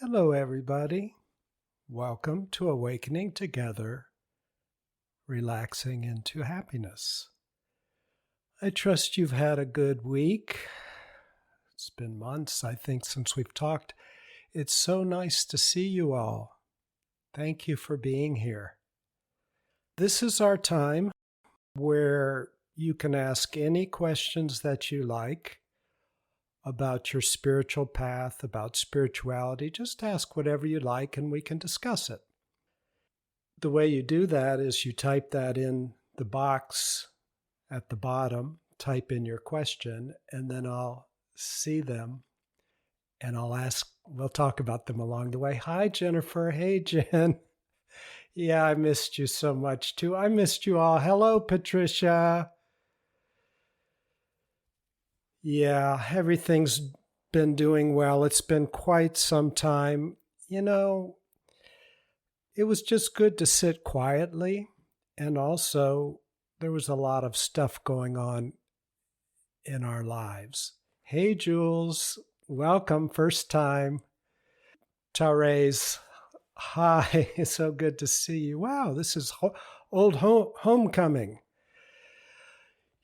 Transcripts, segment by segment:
Hello, everybody. Welcome to Awakening Together, Relaxing into Happiness. I trust you've had a good week. It's been months, I think, since we've talked. It's so nice to see you all. Thank you for being here. This is our time where you can ask any questions that you like about your spiritual path, about spirituality. Just ask whatever you like and we can discuss it. The way you do that is you type that in the box at the bottom, type in your question, and then I'll see them and we'll talk about them along the way. Hi, Jennifer. Hey, Jen. Yeah, I missed you so much too. I missed you all. Hello, Patricia. Yeah, everything's been doing well. It's been quite some time. It was just good to sit quietly. And also, there was a lot of stuff going on in our lives. Hey, Jules. Welcome. First time. Therese. Hi. So good to see you. Wow, this is old homecoming.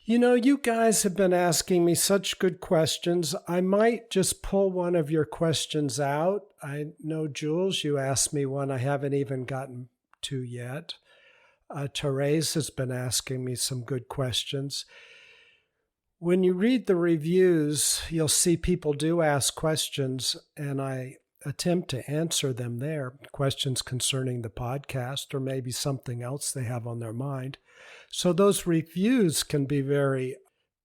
You guys have been asking me such good questions. I might just pull one of your questions out. I know, Jules, you asked me one I haven't even gotten to yet. Therese has been asking me some good questions. When you read the reviews, you'll see people do ask questions, and I attempt to answer them there, questions concerning the podcast or maybe something else they have on their mind. So those reviews can be very,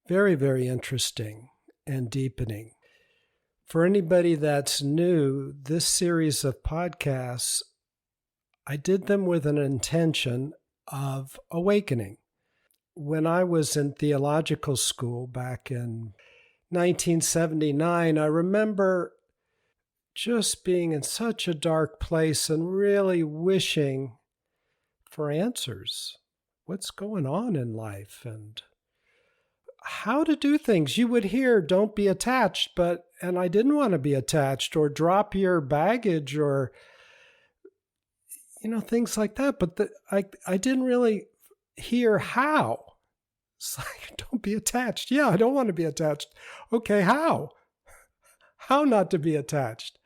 very, very interesting and deepening. For anybody that's new, this series of podcasts, I did them with an intention of awakening. When I was in theological school back in 1979, I remember just being in such a dark place and really wishing for answers. What's going on in life and how to do things. You would hear, don't be attached, and I didn't want to be attached, or drop your baggage, or, things like that. But I didn't really hear how. It's like, don't be attached. Yeah, I don't want to be attached. Okay, how? How not to be attached?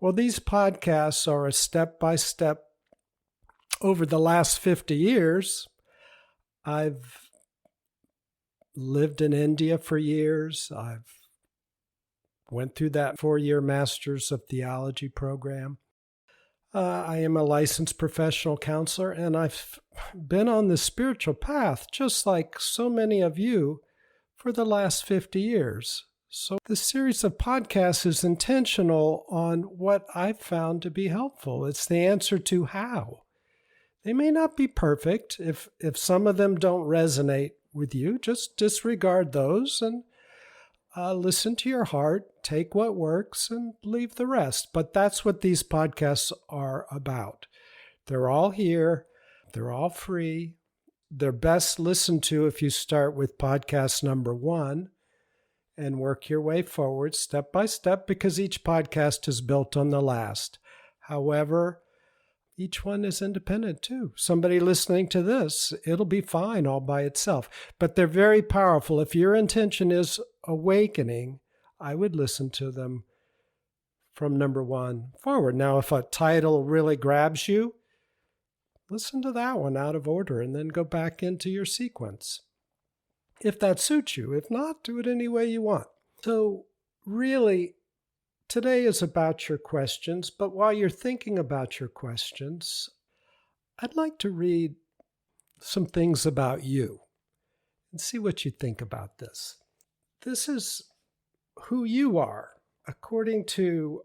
Well, these podcasts are a step-by-step. Over the last 50 years, I've lived in India for years. I've went through that 4-year Master's of Theology program. I am a licensed professional counselor, and I've been on the spiritual path, just like so many of you, for the last 50 years. So this series of podcasts is intentional on what I've found to be helpful. It's the answer to how. They may not be perfect. If some of them don't resonate with you, just disregard those and listen to your heart, take what works, and leave the rest. But that's what these podcasts are about. They're all here. They're all free. They're best listened to if you start with podcast number 1 and work your way forward step by step, because each podcast is built on the last. However, each one is independent too. Somebody listening to this, it'll be fine all by itself. But they're very powerful. If your intention is awakening, I would listen to them from number 1 forward. Now, if a title really grabs you, listen to that one out of order and then go back into your sequence, if that suits you. If not, do it any way you want. So really, today is about your questions, but while you're thinking about your questions, I'd like to read some things about you and see what you think about this. This is who you are. According to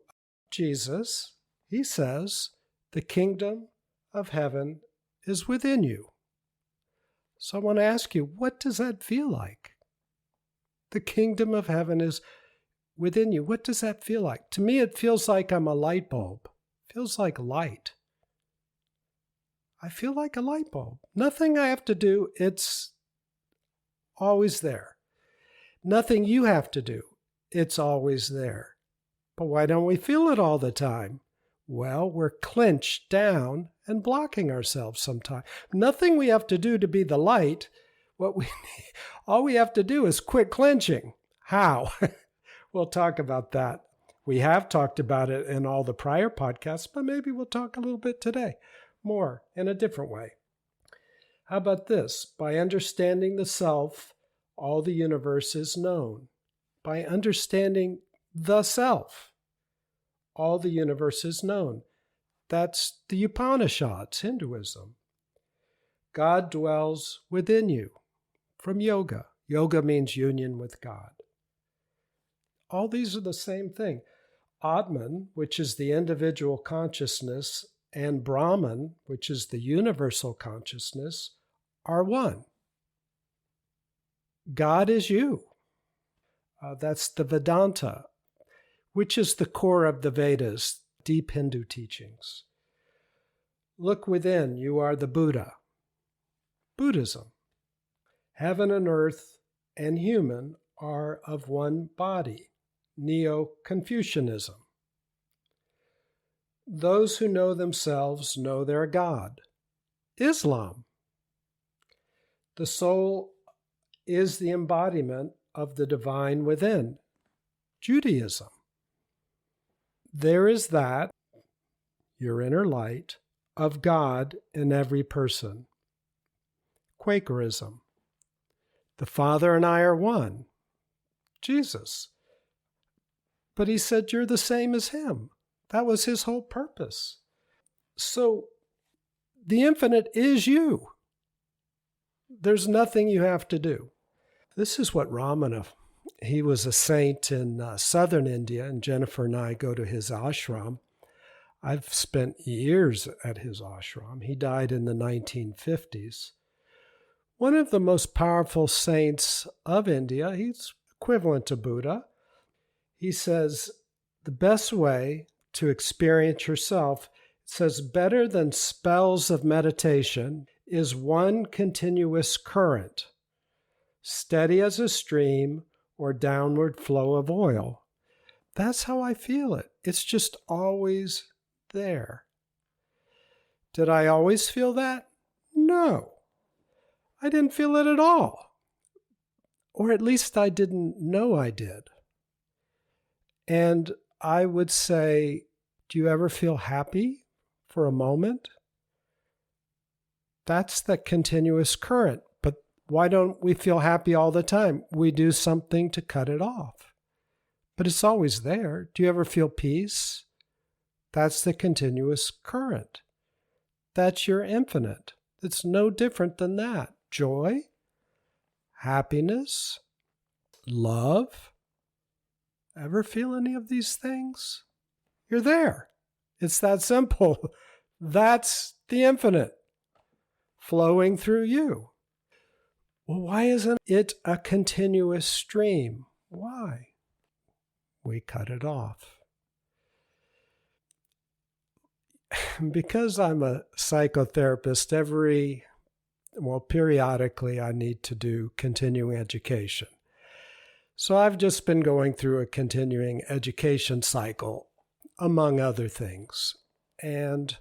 Jesus, he says, the kingdom of heaven is within you. So I want to ask you, what does that feel like? The kingdom of heaven is within you. What does that feel like? To me, it feels like I'm a light bulb. It feels like light. I feel like a light bulb. Nothing I have to do. It's always there. Nothing you have to do. It's always there. But why don't we feel it all the time? Well, we're clenched down and blocking ourselves sometimes. Nothing we have to do to be the light. All we have to do is quit clenching. How? We'll talk about that. We have talked about it in all the prior podcasts, but maybe we'll talk a little bit today, more in a different way. How about this? By understanding the self, all the universe is known. By understanding the self, all the universe is known. That's the Upanishads, Hinduism. God dwells within you, from yoga. Yoga means union with God. All these are the same thing. Atman, which is the individual consciousness, and Brahman, which is the universal consciousness, are one. God is you. That's the Vedanta, which is the core of the Vedas, deep Hindu teachings. Look within, you are the Buddha. Buddhism. Heaven and earth and human are of one body. Neo-Confucianism. Those who know themselves know their God. Islam. The soul is the embodiment of the divine within. Judaism. There is that, your inner light, of God in every person. Quakerism. The Father and I are one. Jesus. But he said you're the same as him. That was his whole purpose. So the infinite is you. There's nothing you have to do. This is what Ramana, he was a saint in southern India, and Jennifer and I go to his ashram. I've spent years at his ashram. He died in the 1950s. One of the most powerful saints of India, he's equivalent to Buddha. He says, the best way to experience yourself, it says, better than spells of meditation is one continuous current, steady as a stream or downward flow of oil. That's how I feel it. It's just always there. Did I always feel that? No. I didn't feel it at all. Or at least I didn't know I did. And I would say, do you ever feel happy for a moment? That's the continuous current. But why don't we feel happy all the time? We do something to cut it off. But it's always there. Do you ever feel peace? That's the continuous current. That's your infinite. It's no different than that. Joy, happiness, love. Ever feel any of these things? You're there. It's that simple. That's the infinite flowing through you. Well, why isn't it a continuous stream? Why? We cut it off. Because I'm a psychotherapist, periodically I need to do continuing education. So I've just been going through a continuing education cycle, among other things. And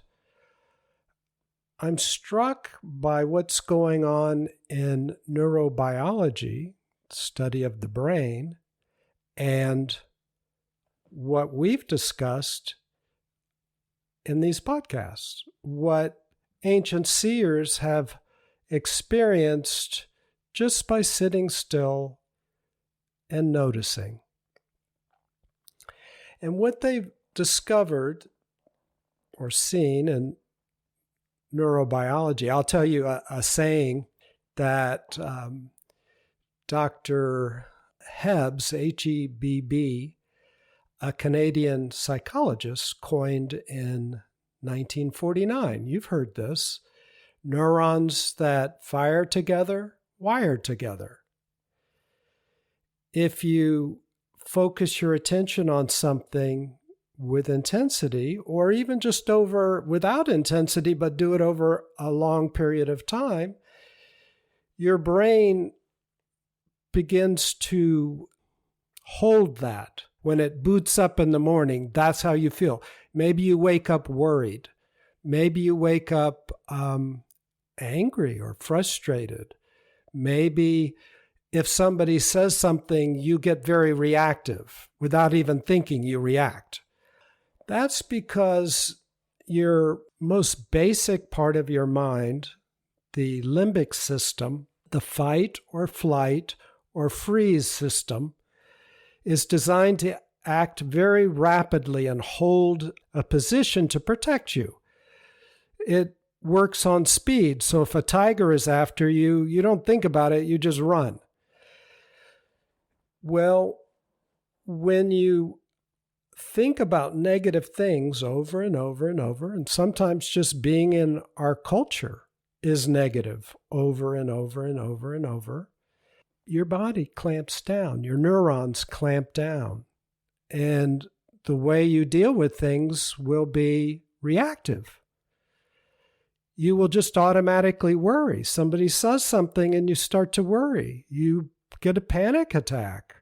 I'm struck by what's going on in neurobiology, study of the brain, and what we've discussed in these podcasts, what ancient seers have experienced just by sitting still and noticing. And what they've discovered or seen in neurobiology, I'll tell you a saying that Dr. Hebb, H-E-B-B, a Canadian psychologist, coined in 1949. You've heard this. Neurons that fire together, wire together. If you focus your attention on something with intensity, or even just without intensity, but do it over a long period of time, your brain begins to hold that When it boots up in the morning, that's how you feel. Maybe you wake up worried. Maybe you wake up angry or frustrated. Maybe if somebody says something, you get very reactive. Without even thinking, you react. That's because your most basic part of your mind, the limbic system, the fight or flight or freeze system, is designed to act very rapidly and hold a position to protect you. It works on speed. So if a tiger is after you, you don't think about it, you just run. Well, when you think about negative things over and over and over, and sometimes just being in our culture is negative over and over and over and over, your body clamps down, your neurons clamp down, and the way you deal with things will be reactive. You will just automatically worry. Somebody says something and you start to worry. You get a panic attack.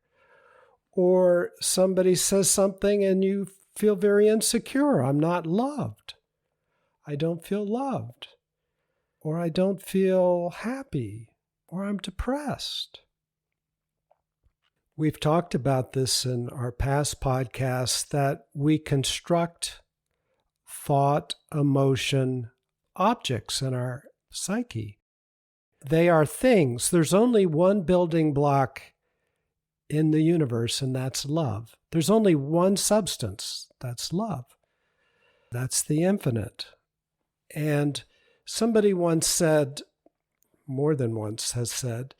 Or somebody says something and you feel very insecure. I'm not loved. I don't feel loved. Or I don't feel happy. Or I'm depressed. We've talked about this in our past podcasts, that we construct thought, emotion, objects in our psyche. They are things. There's only one building block in the universe, and that's love. There's only one substance, that's love. That's the infinite. And somebody once said, more than once has said,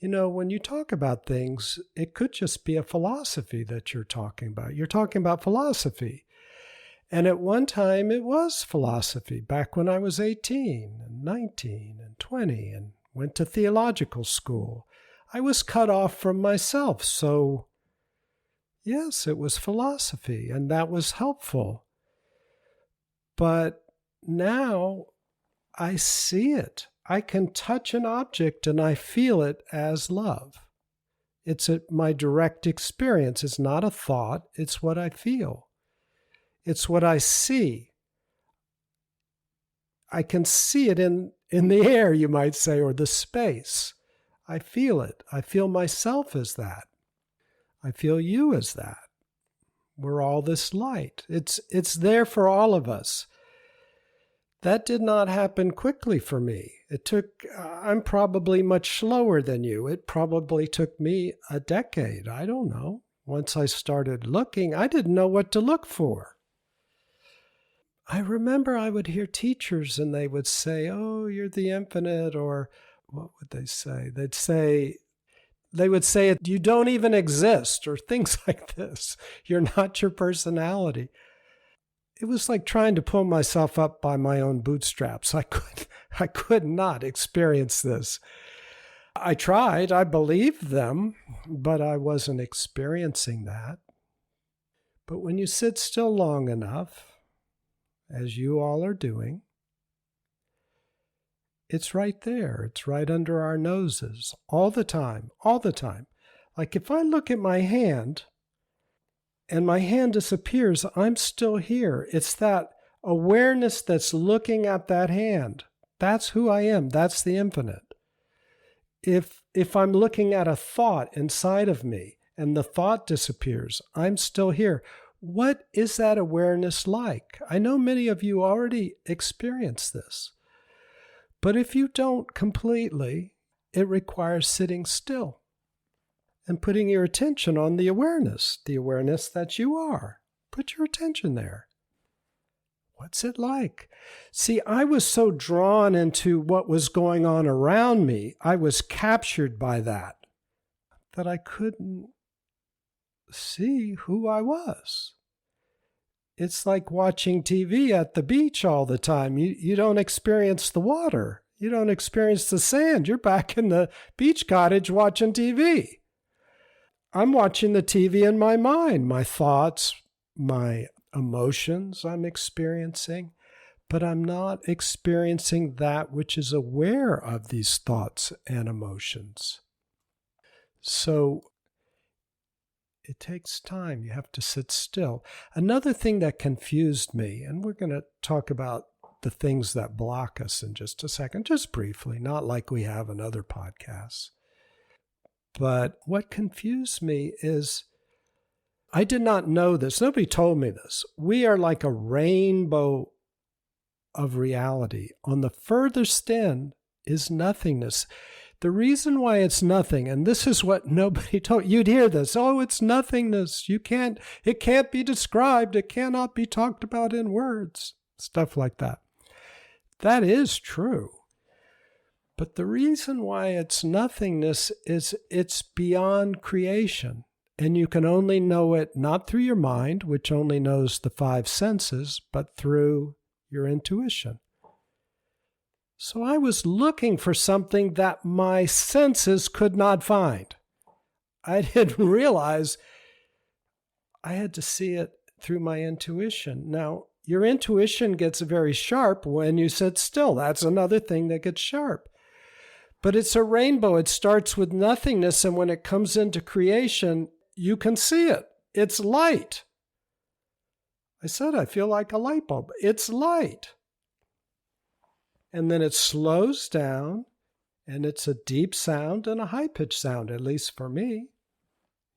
when you talk about things, it could just be a philosophy that you're talking about. You're talking about philosophy. And at one time, it was philosophy, back when I was 18 and 19 and 20 and went to theological school. I was cut off from myself. So, yes, it was philosophy, and that was helpful. But now I see it. I can touch an object and I feel it as love. It's my direct experience. It's not a thought. It's what I feel. It's what I see. I can see it in the air, you might say, or the space. I feel it. I feel myself as that. I feel you as that. We're all this light. It's there for all of us. That did not happen quickly for me. I'm probably much slower than you. It probably took me a decade. I don't know. Once I started looking, I didn't know what to look for. I remember I would hear teachers and they would say, "Oh, you're the infinite," or what would they say? They would say, "You don't even exist," or things like this. "You're not your personality." It was like trying to pull myself up by my own bootstraps. I could not experience this. I tried, I believed them, but I wasn't experiencing that. But when you sit still long enough, as you all are doing, it's right there. It's right under our noses all the time, all the time. Like if I look at my hand and my hand disappears, I'm still here. It's that awareness that's looking at that hand. That's who I am. That's the infinite. If I'm looking at a thought inside of me and the thought disappears, I'm still here. What is that awareness like? I know many of you already experience this. But if you don't completely, it requires sitting still and putting your attention on the awareness that you are. Put your attention there. What's it like? See, I was so drawn into what was going on around me, I was captured by that I couldn't see who I was. It's like watching TV at the beach all the time. You don't experience the water. You don't experience the sand. You're back in the beach cottage watching TV. I'm watching the TV in my mind, my thoughts, my emotions I'm experiencing, but I'm not experiencing that which is aware of these thoughts and emotions. So It takes time. You have to sit still. Another thing that confused me, and we're going to talk about the things that block us in just a second, just briefly, not like we have in other podcasts. But what confused me is I did not know this. Nobody told me this. We are like a rainbow of reality. On the furthest end is nothingness. The reason why it's nothing, and this is what nobody told you'd hear this, oh, it's nothingness. It can't be described. It cannot be talked about in words. Stuff like that. That is true. But the reason why it's nothingness is it's beyond creation. And you can only know it not through your mind, which only knows the five senses, but through your intuition. So I was looking for something that my senses could not find. I didn't realize I had to see it through my intuition. Now, your intuition gets very sharp when you sit still. That's another thing that gets sharp. But it's a rainbow. It starts with nothingness, and when it comes into creation, you can see it. It's light. I said I feel like a light bulb. It's light. And then it slows down, and it's a deep sound and a high-pitched sound, at least for me.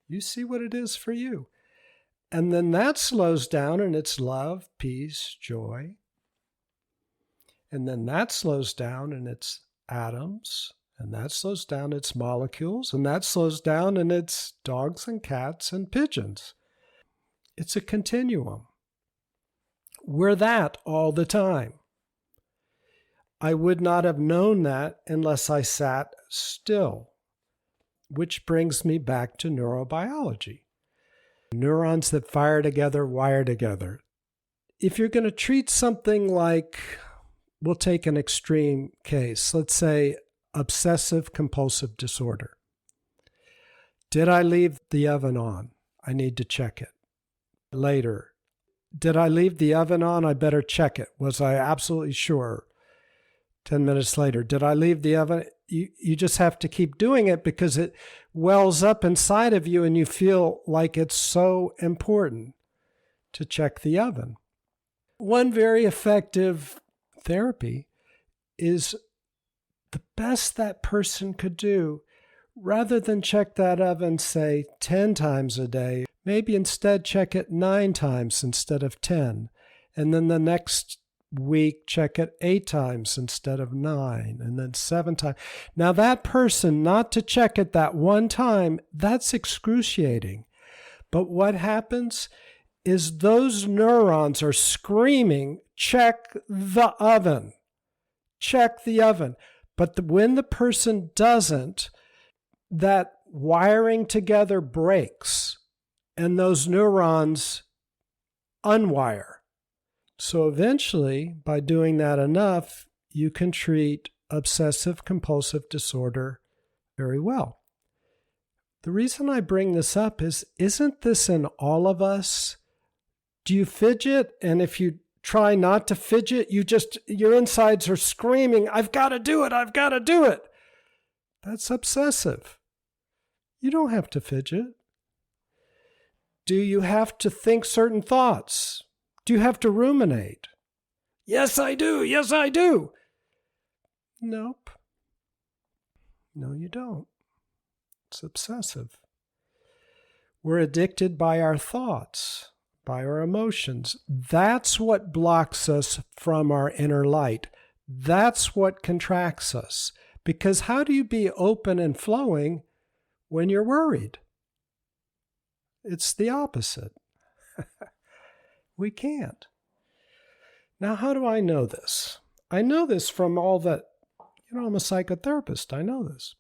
You see what it is for you. And then that slows down, and it's love, peace, joy. And then that slows down, and it's atoms. And that slows down, it's molecules. And that slows down, and it's dogs and cats and pigeons. It's a continuum. We're that all the time. I would not have known that unless I sat still, which brings me back to neurobiology. Neurons that fire together, wire together. If you're going to treat something like, we'll take an extreme case, let's say obsessive compulsive disorder. Did I leave the oven on? I need to check it. Later. Did I leave the oven on? I better check it. Was I absolutely sure? 10 minutes later, did I leave the oven? You just have to keep doing it because it wells up inside of you and you feel like it's so important to check the oven. One very effective therapy is the best that person could do. Rather than check that oven, say, 10 times a day, maybe instead check it 9 times instead of 10. And then the next week, check it 8 times instead of 9, and then 7 times. Now that person, not to check it that one time, that's excruciating. But what happens is those neurons are screaming, check the oven, check the oven. But when the person doesn't, that wiring together breaks, and those neurons unwire. So eventually, by doing that enough, you can treat obsessive compulsive disorder very well. The reason I bring this up is, isn't this in all of us? Do you fidget? And if you try not to fidget, your insides are screaming, I've got to do it, I've got to do it. That's obsessive. You don't have to fidget. Do you have to think certain thoughts? Do you have to ruminate? Yes, I do. Yes, I do. Nope. No, you don't. It's obsessive. We're addicted by our thoughts, by our emotions. That's what blocks us from our inner light. That's what contracts us. Because how do you be open and flowing when you're worried? It's the opposite. We can't. Now, how do I know this? I know this from all that, I'm a psychotherapist. I know this.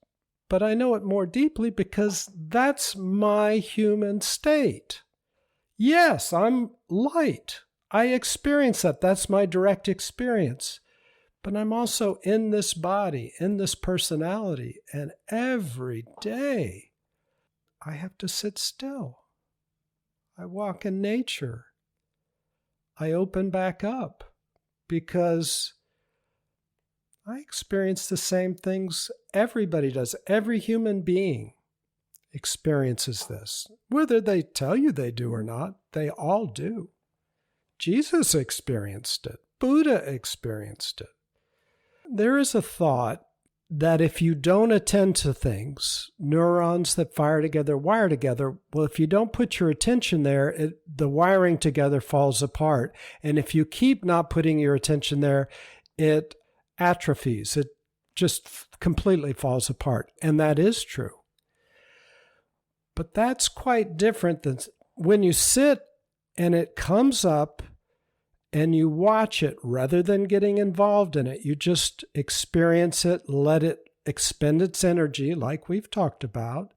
But I know it more deeply because that's my human state. Yes, I'm light. I experience that. That's my direct experience. But I'm also in this body, in this personality. And every day, I have to sit still. I walk in nature. I open back up because I experience the same things everybody does. Every human being experiences this. Whether they tell you they do or not, they all do. Jesus experienced it. Buddha experienced it. There is a thought that if you don't attend to things, neurons that fire together wire together. Well, if you don't put your attention there, the wiring together falls apart. And if you keep not putting your attention there, it atrophies. It just completely falls apart. And that is true. But that's quite different than when you sit and it comes up and you watch it rather than getting involved in it. You just experience it, let it expend its energy like we've talked about.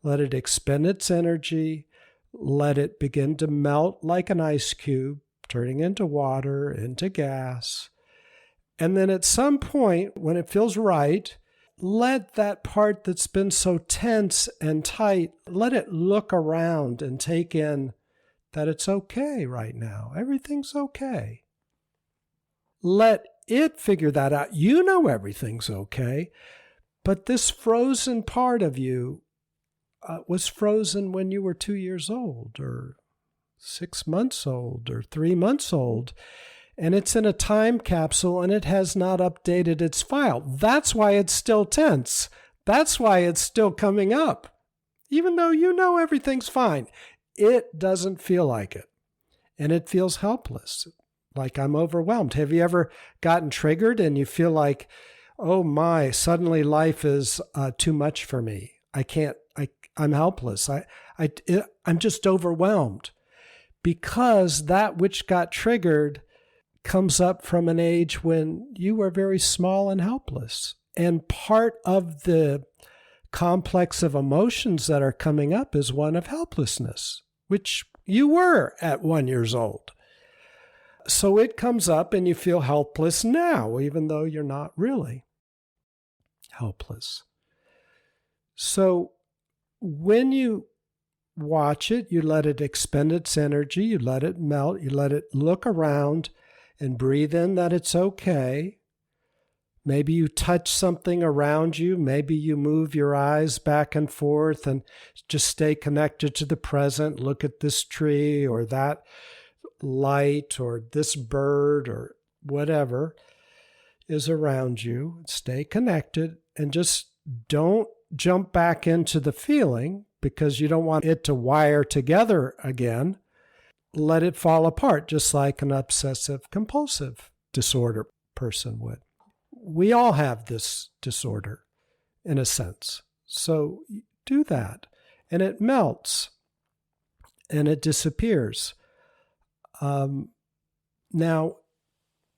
Let it expend its energy, let it begin to melt like an ice cube, turning into water, into gas. And then at some point, when it feels right, let that part that's been so tense and tight, let it look around and take in that it's okay right now. Everything's okay. Let it figure that out. You know everything's okay, but this frozen part of you was frozen when you were 2 years old or 6 months old or 3 months old, and it's in a time capsule and it has not updated its file. That's why it's still tense. That's why it's still coming up. Even though you know everything's fine, it doesn't feel like it. And it feels helpless, like I'm overwhelmed. Have you ever gotten triggered and you feel like, oh my, suddenly life is too much for me. I'm helpless. I'm just overwhelmed. Because that which got triggered comes up from an age when you were very small and helpless. And part of the complex of emotions that are coming up is one of helplessness, which you were at 1 year old. So it comes up and you feel helpless now, even though you're not really helpless. So when you watch it, you let it expend its energy, you let it melt, you let it look around and breathe in that it's okay. Maybe you touch something around you. Maybe you move your eyes back and forth and just stay connected to the present. Look at this tree or that light or this bird or whatever is around you. Stay connected and just don't jump back into the feeling because you don't want it to wire together again. Let it fall apart, just like an obsessive compulsive disorder person would. We all have this disorder in a sense. So do that. And it melts and it disappears. Now,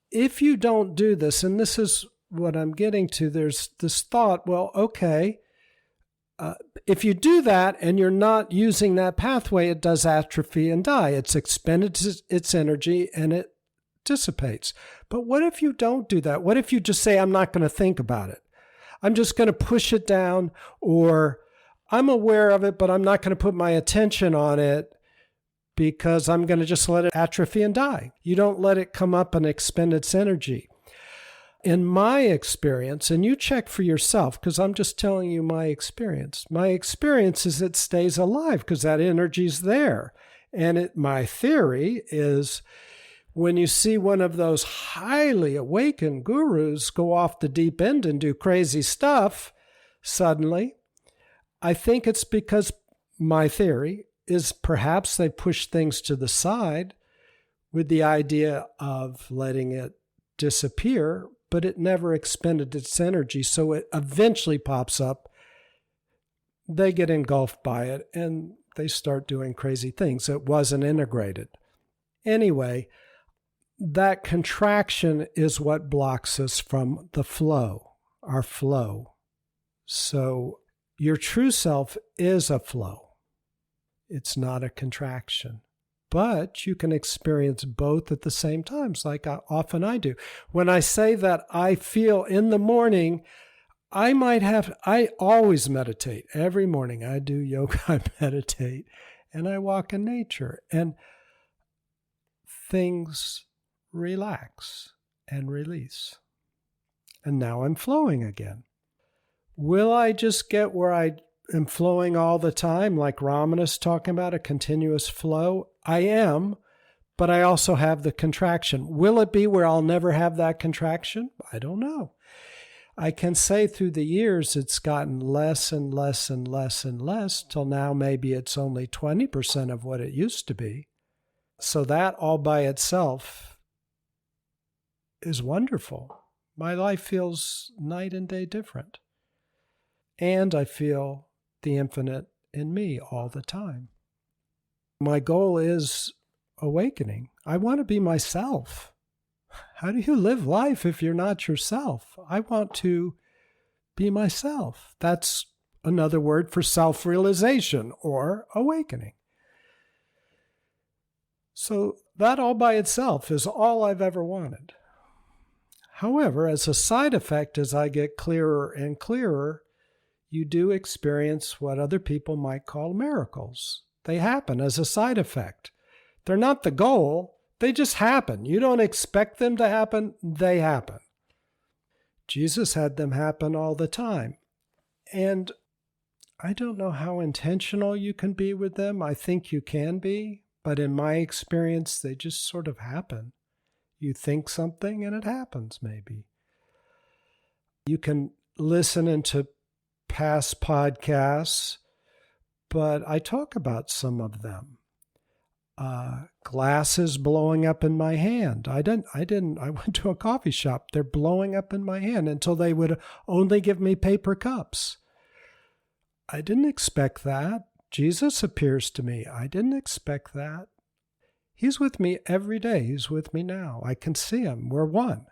if you don't do this, and this is what I'm getting to, there's this thought, well, okay, if you do that and you're not using that pathway, it does atrophy and die. It's expended its energy and it dissipates. But what if you don't do that? What if you just say, I'm not going to think about it? I'm just going to push it down, or I'm aware of it, but I'm not going to put my attention on it because I'm going to just let it atrophy and die. You don't let it come up and expend its energy. In my experience, and you check for yourself because I'm just telling you my experience is it stays alive because that energy's there. And my theory is when you see one of those highly awakened gurus go off the deep end and do crazy stuff suddenly, I think it's because my theory is perhaps they push things to the side with the idea of letting it disappear, but it never expended its energy, so it eventually pops up. They get engulfed by it, and they start doing crazy things. It wasn't integrated. Anyway, that contraction is what blocks us from the flow, our flow. So your true self is a flow. It's not a contraction. But you can experience both at the same times, like often I do. When I say that I feel in the morning, I always meditate. Every morning I do yoga, I meditate, and I walk in nature. And things relax and release. And now I'm flowing again. Will I just get where I am flowing all the time, like Ramana's talking about, a continuous flow? I am, but I also have the contraction. Will it be where I'll never have that contraction? I don't know. I can say through the years it's gotten less and less and less and less, till now maybe it's only 20% of what it used to be. So that all by itself is wonderful. My life feels night and day different. And I feel the infinite in me all the time. My goal is awakening. I want to be myself. How do you live life if you're not yourself? I want to be myself. That's another word for self-realization or awakening. So that all by itself is all I've ever wanted. However, as a side effect, as I get clearer and clearer, you do experience what other people might call miracles. They happen as a side effect. They're not the goal. They just happen. You don't expect them to happen. They happen. Jesus had them happen all the time. And I don't know how intentional you can be with them. I think you can be. But in my experience, they just sort of happen. You think something and it happens, maybe. You can listen into past podcasts, but I talk about some of them. Glasses blowing up in my hand. I went to a coffee shop. They're blowing up in my hand until they would only give me paper cups. I didn't expect that. Jesus appears to me. I didn't expect that. He's with me every day. He's with me now. I can see him. We're one.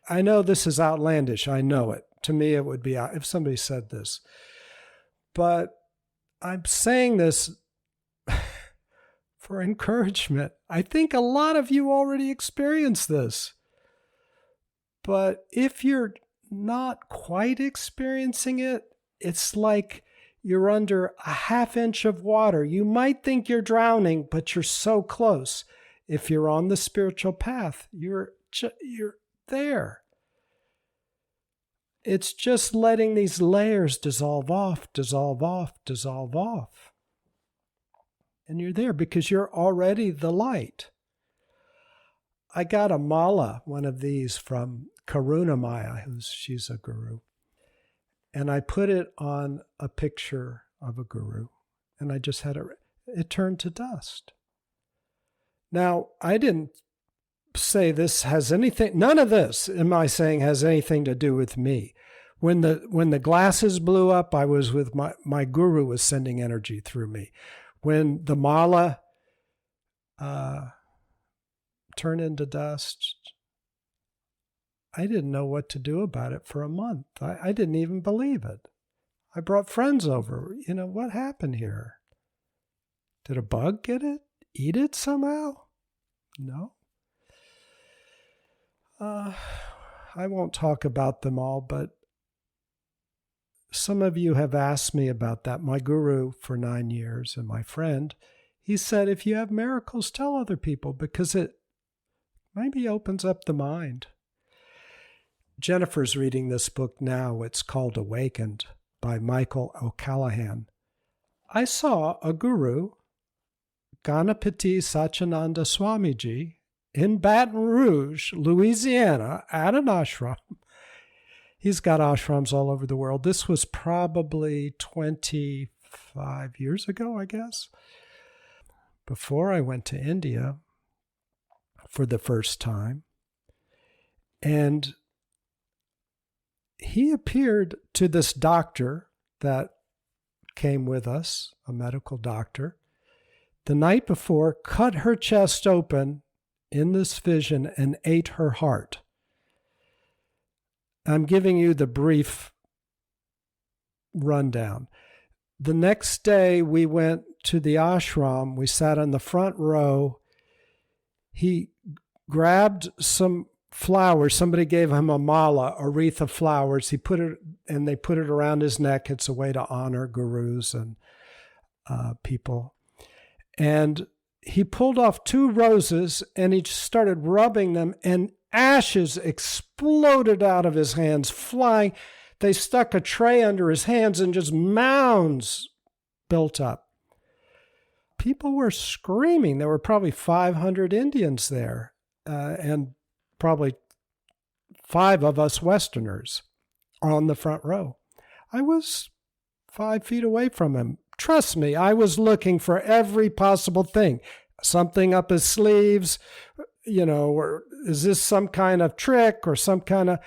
I know this is outlandish. I know it. To me, it would be if somebody said this. But I'm saying this for encouragement. I think a lot of you already experienced this. But if you're not quite experiencing it, it's like you're under a half inch of water. You might think you're drowning, but you're so close. If you're on the spiritual path, you're there. It's just letting these layers dissolve off, dissolve off, dissolve off. And you're there because you're already the light. I got a mala, one of these from Karuna Maya, she's a guru. And I put it on a picture of a guru. And I just had it turned to dust. Now, I didn't say this has anything, none of this am I saying has anything to do with me. When the glasses blew up, I was with my guru was sending energy through me. When the mala turned into dust, I didn't know what to do about it for a month. I didn't even believe it. I brought friends over. What happened here? Did a bug get it? Eat it somehow? No. I won't talk about them all, but some of you have asked me about that. My guru for 9 years and my friend, he said, if you have miracles, tell other people because it maybe opens up the mind. Jennifer's reading this book now. It's called Awakened by Michael O'Callaghan. I saw a guru, Ganapati Satyananda Swamiji, in Baton Rouge, Louisiana, at an ashram. He's got ashrams all over the world. This was probably 25 years ago, I guess, before I went to India for the first time. And he appeared to this doctor that came with us, a medical doctor, the night before, cut her chest open in this vision and ate her heart. I'm giving you the brief rundown. The next day we went to the ashram. We sat on the front row. He grabbed some flowers. Somebody gave him a mala, a wreath of flowers. They put it around his neck. It's a way to honor gurus and people. And he pulled off 2 roses and he started rubbing them, and ashes exploded out of his hands, flying. They stuck a tray under his hands and just mounds built up. People were screaming. There were probably 500 Indians there, and probably 5 of us Westerners on the front row. I was 5 feet away from him. Trust me, I was looking for every possible thing. Something up his sleeves, or is this some kind of trick or some kind of...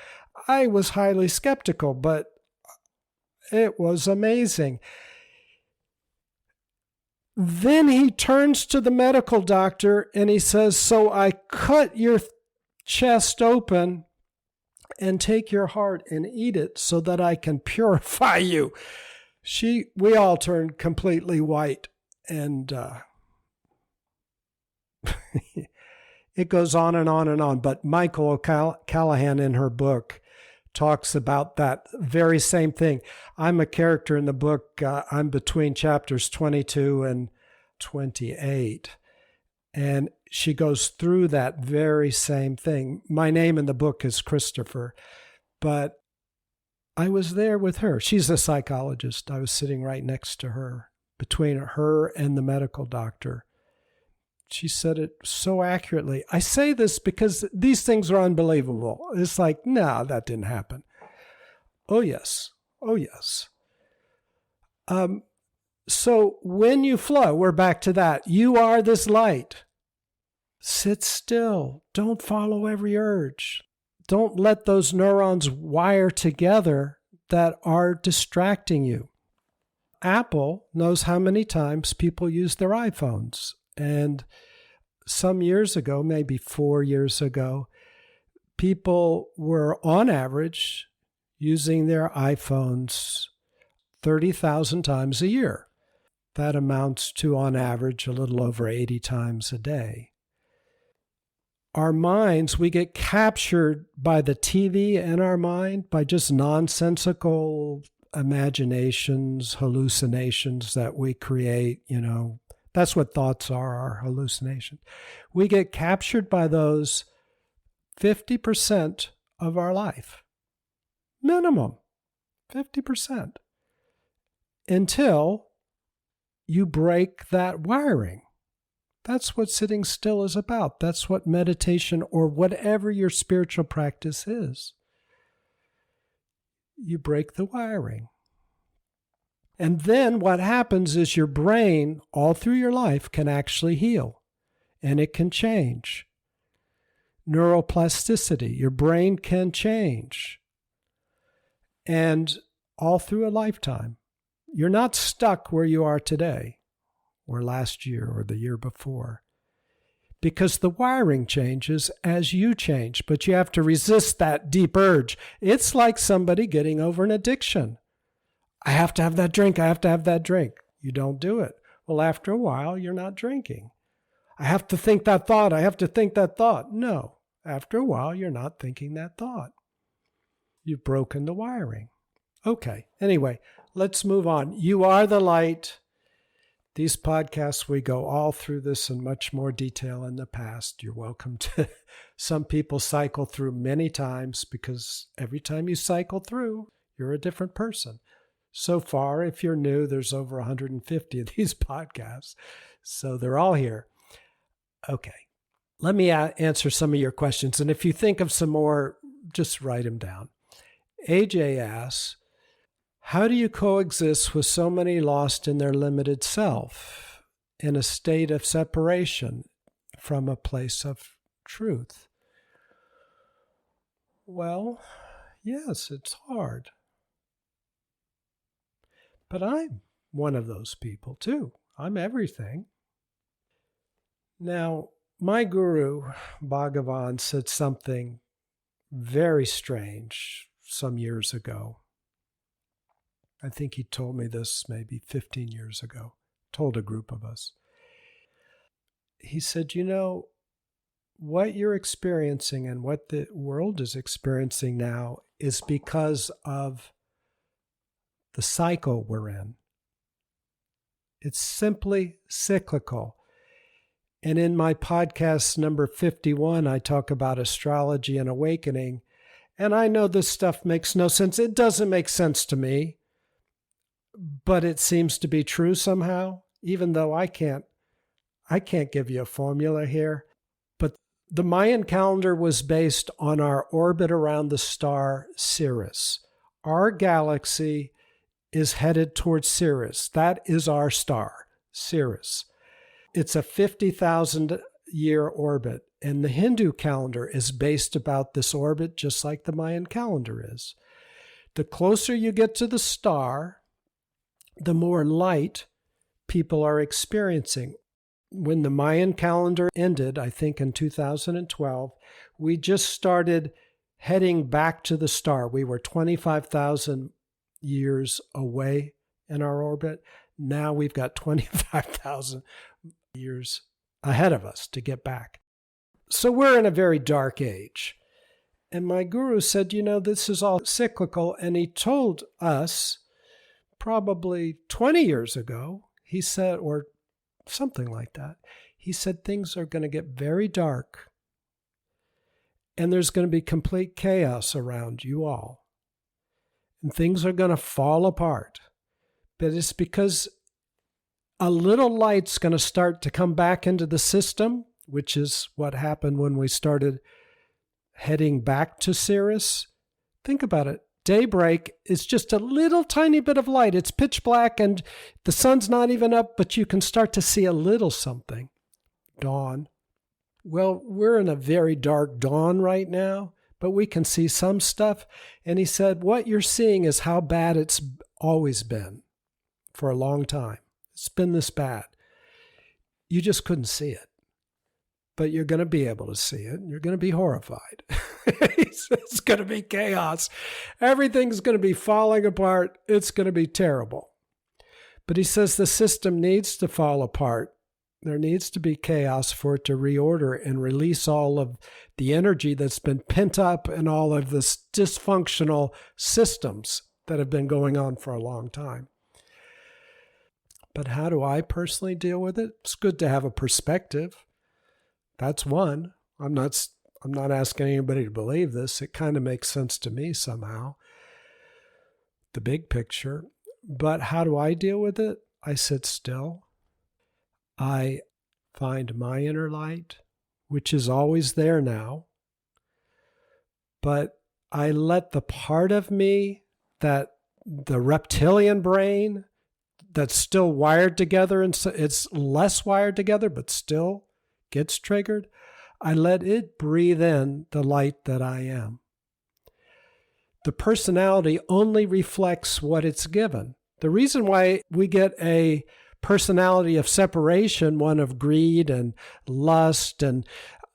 I was highly skeptical, but it was amazing. Then he turns to the medical doctor and he says, so I cut your chest open and take your heart and eat it so that I can purify you. We all turned completely white, and it goes on and on and on. But Michael Callahan in her book talks about that very same thing. I'm a character in the book. I'm between chapters 22 and 28. And she goes through that very same thing. My name in the book is Christopher, but I was there with her. She's a psychologist. I was sitting right next to her, between her and the medical doctor. She said it so accurately. I say this because these things are unbelievable. It's like, no, that didn't happen. Oh, yes. Oh, yes. So when you flow, we're back to that. You are this light. Sit still. Don't follow every urge. Don't let those neurons wire together that are distracting you. Apple knows how many times people use their iPhones. And some years ago, maybe 4 years ago, people were on average using their iPhones 30,000 times a year. That amounts to, on average, a little over 80 times a day. Our minds, we get captured by the TV in our mind, by just nonsensical imaginations, hallucinations that we create, That's what thoughts are, our hallucinations. We get captured by those 50% of our life. Minimum, 50%. Until you break that wiring. That's what sitting still is about. That's what meditation or whatever your spiritual practice is. You break the wiring. And then what happens is your brain, all through your life, can actually heal. And it can change. Neuroplasticity, your brain can change. And all through a lifetime. You're not stuck where you are today, or last year, or the year before. Because the wiring changes as you change, but you have to resist that deep urge. It's like somebody getting over an addiction. I have to have that drink. I have to have that drink. You don't do it. Well, after a while, you're not drinking. I have to think that thought. I have to think that thought. No. After a while, you're not thinking that thought. You've broken the wiring. Okay. Anyway, let's move on. You are the light. These podcasts, we go all through this in much more detail in the past. You're welcome to. Some people cycle through many times because every time you cycle through, you're a different person. So far, if you're new, there's over 150 of these podcasts. So they're all here. Okay. Let me answer some of your questions. And if you think of some more, just write them down. AJ asks, how do you coexist with so many lost in their limited self, in a state of separation from a place of truth? Well, yes, it's hard. But I'm one of those people too. I'm everything. Now, my guru, Bhagavan, said something very strange some years ago. I think he told me this maybe 15 years ago, told a group of us. He said, what you're experiencing and what the world is experiencing now is because of the cycle we're in. It's simply cyclical. And in my podcast number 51, I talk about astrology and awakening. And I know this stuff makes no sense. It doesn't make sense to me, but it seems to be true somehow, even though I can't give you a formula here. But the Mayan calendar was based on our orbit around the star Sirius. Our galaxy is headed towards Sirius. That is our star, Sirius. It's a 50,000-year orbit, and the Hindu calendar is based about this orbit just like the Mayan calendar is. The closer you get to the star, the more light people are experiencing. When the Mayan calendar ended, I think in 2012, we just started heading back to the star. We were 25,000 years away in our orbit. Now we've got 25,000 years ahead of us to get back. So we're in a very dark age. And my guru said, this is all cyclical. And he told us probably 20 years ago, he said, or something like that, he said things are going to get very dark. And there's going to be complete chaos around you all. And things are going to fall apart. But it's because a little light's going to start to come back into the system, which is what happened when we started heading back to Sirius. Think about it. Daybreak is just a little tiny bit of light. It's pitch black and the sun's not even up, but you can start to see a little something. Dawn. Well, we're in a very dark dawn right now, but we can see some stuff. And he said, what you're seeing is how bad it's always been for a long time. It's been this bad. You just couldn't see it. But you're going to be able to see it. You're going to be horrified. It's going to be chaos. Everything's going to be falling apart. It's going to be terrible. But he says the system needs to fall apart. There needs to be chaos for it to reorder and release all of the energy that's been pent up in all of this dysfunctional systems that have been going on for a long time. But how do I personally deal with it? It's good to have a perspective. That's one. I'm not asking anybody to believe this. It kind of makes sense to me somehow, the big picture. But how do I deal with it? I sit still. I find my inner light, which is always there now. But I let the part of me that the reptilian brain that's still wired together, and so it's less wired together, but still gets triggered, I let it breathe in the light that I am. The personality only reflects what it's given. The reason why we get a personality of separation, one of greed and lust and